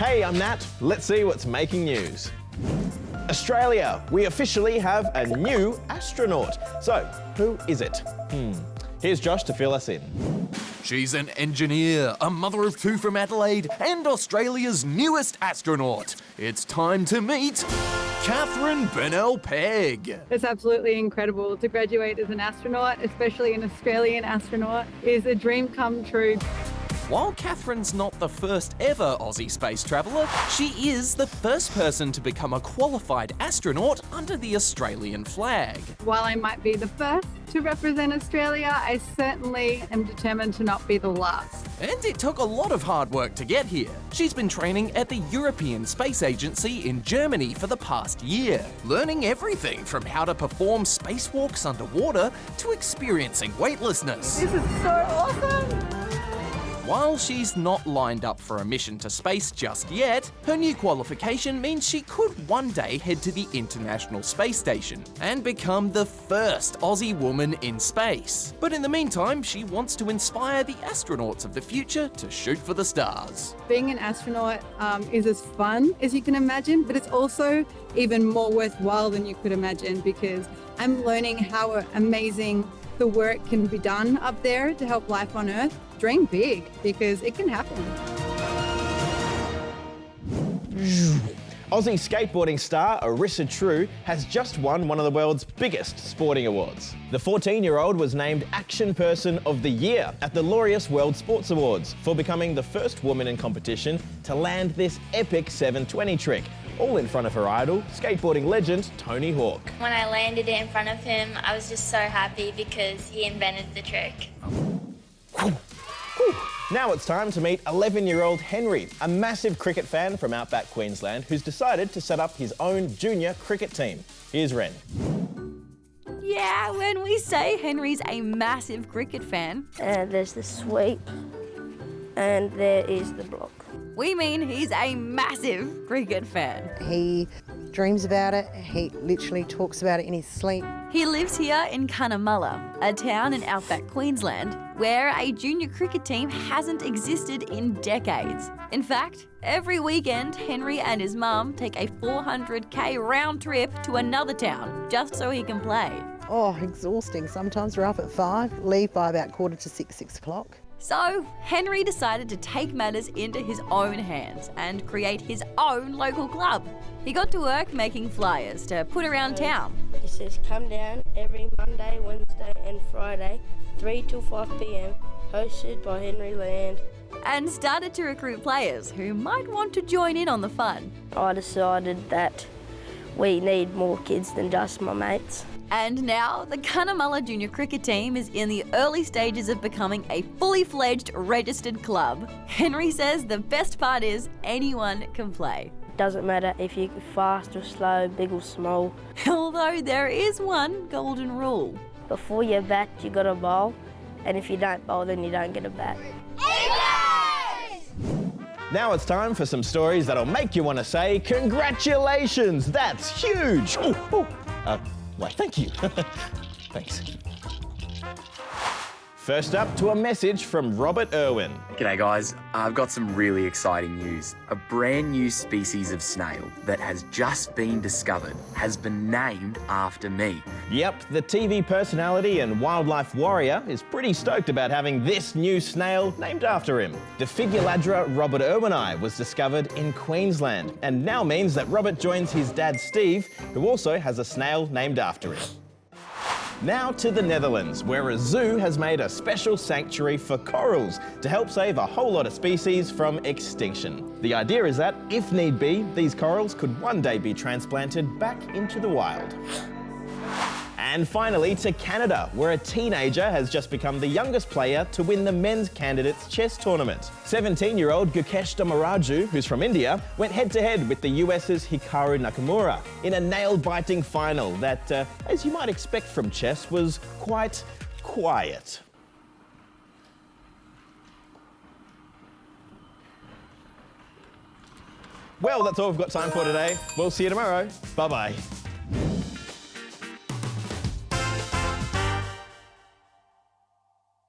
Hey, I'm Nat. Let's see what's making news. Australia, we officially have a new astronaut. So, who is it? Here's Josh to fill us in. She's an engineer, a mother of two from Adelaide, and Australia's newest astronaut. It's time to meet Katherine Bennell-Pegg. It's absolutely incredible to graduate as an astronaut, especially an Australian astronaut, is a dream come true. While Katherine's not the first ever Aussie space traveller, she is the first person to become a qualified astronaut under the Australian flag. While I might be the first to represent Australia, I certainly am determined to not be the last. And it took a lot of hard work to get here. She's been training at the European Space Agency in Germany for the past year, learning everything from how to perform spacewalks underwater to experiencing weightlessness. This is so awesome! While she's not lined up for a mission to space just yet, her new qualification means she could one day head to the International Space Station and become the first Aussie woman in space. But in the meantime, she wants to inspire the astronauts of the future to shoot for the stars. Being an astronaut is as fun as you can imagine, but it's also even more worthwhile than you could imagine because I'm learning how amazing the work can be done up there to help life on Earth. Dream big, because it can happen. Aussie skateboarding star Arissa True has just won one of the world's biggest sporting awards. The 14-year-old was named Action Person of the Year at the Laureus World Sports Awards for becoming the first woman in competition to land this epic 720 trick, all in front of her idol, skateboarding legend Tony Hawk. When I landed it in front of him, I was just so happy because he invented the trick. Now it's time to meet 11-year-old Henry, a massive cricket fan from outback Queensland who's decided to set up his own junior cricket team. Here's Ren. Yeah, when we say Henry's a massive cricket fan, there's the sweep and there is the block. we mean he's a massive cricket fan. He dreams about it. He literally talks about it in his sleep. He lives here in Cunnamulla, a town in outback Queensland, where a junior cricket team hasn't existed in decades. In fact, every weekend, Henry and his mum take a 400k round trip to another town just so he can play. Oh, exhausting. Sometimes we're up at 5, leave by about 5:45, 6 o'clock. So, Henry decided to take matters into his own hands and create his own local club. He got to work making flyers to put around town. It says come down every Monday, Wednesday and Friday, 3 till 5 p.m, hosted by Henry Land. And started to recruit players who might want to join in on the fun. I decided that we need more kids than just my mates. And now the Cunnamulla Junior Cricket Team is in the early stages of becoming a fully fledged registered club. Henry says the best part is anyone can play. Doesn't matter if you're fast or slow, big or small. Although there is one golden rule. Before you bat, you got to bowl, and if you don't bowl, then you don't get a bat. Now it's time for some stories that'll make you want to say, congratulations, that's huge! Why, thank you. Thanks. First up, to a message from Robert Irwin. G'day guys, I've got some really exciting news. A brand new species of snail that has just been discovered has been named after me. Yep, the TV personality and wildlife warrior is pretty stoked about having this new snail named after him. The Figuladra Robert Irwini was discovered in Queensland and now means that Robert joins his dad Steve, who also has a snail named after him. Now to the Netherlands, where a zoo has made a special sanctuary for corals to help save a whole lot of species from extinction. The idea is that, if need be, these corals could one day be transplanted back into the wild. And finally to Canada, where a teenager has just become the youngest player to win the men's candidates chess tournament. 17-year-old Gukesh Domaraju, who's from India, went head-to-head with the US's Hikaru Nakamura in a nail-biting final that, as you might expect from chess, was quite quiet. Well, that's all we've got time for today. We'll see you tomorrow. Bye-bye.